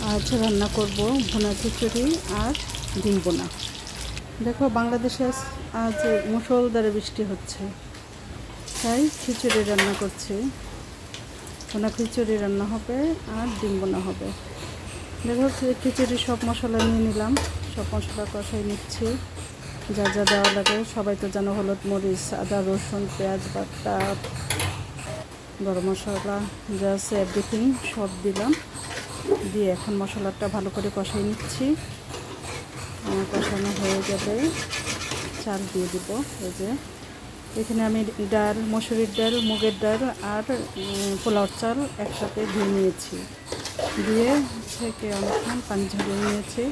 আজ রান্না করব ভুনা খিচুড়ি আর ডিম বোনা। দেখো বাংলাদেশে আজ মুষলধারে বৃষ্টি হচ্ছে, তাই খিচুড়ি রান্না করছি। ভুনা খিচুড়ি রান্না হবে আর ডিম বোনা হবে। দেখো খিচুড়ি সব মশলা নিয়ে নিলাম, সব মশলা কষাই নিচ্ছি। যা যা দেওয়া লাগে সবাই তো জানো, হলুদ মরিচ আদা রসুন পেঁয়াজ বাটা গরম মশলা জাস্ট এভরিথিং সব দিলাম। দিয়ে এখন মশলাটা ভালো করে কষাই নিচ্ছি। কষানো হয়ে গেলে চাল দিয়ে দিব। এই যে এখানে আমি ডাল, মসুরির ডাল, মুগের ডাল আর পোলাওর চাল একসাথে ধুয়ে নিয়েছি, দিয়ে থেকে অনেকক্ষণ পানি ঝরিয়ে নিয়েছি।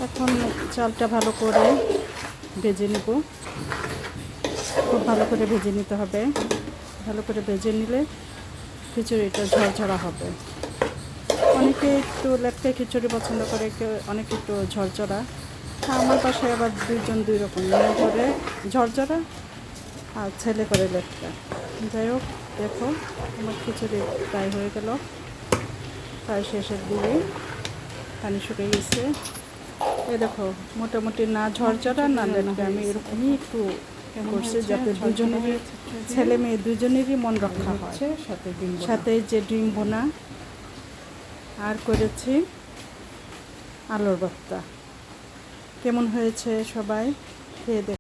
এখন চালটা ভালো করে ভেজে নেব, খুব ভালো করে ভেজে নিতে হবে। ভালো করে ভেজে নিলে খিচুড়িটা ঝরঝরা হবে। অনেকে একটু লেটকা খিচুড়ি পছন্দ করে, কেউ অনেকে একটু ঝরঝরা। আমার বাসায় আবার দুইজন দুই রকম, মেয়ে করে ঝরঝরা আর ছেলে করে লেটকা। যাই হোক, দেখো আমার খিচুড়ি প্রায় হয়ে গেল, প্রায় শেষের দিকে, পানি শুকিয়ে গেছে। এই দেখো মোটামুটি না ঝরঝরা না লেটকা, আমি এরকমই একটু করছি যাতে দুজনেরই, ছেলে মেয়ে দুজনেরই মন রক্ষা হয়। সাথে যে ডিম বোনা আর করেছি আলুর ভর্তা। কেমন হয়েছে সবাই খেয়ে দেখ।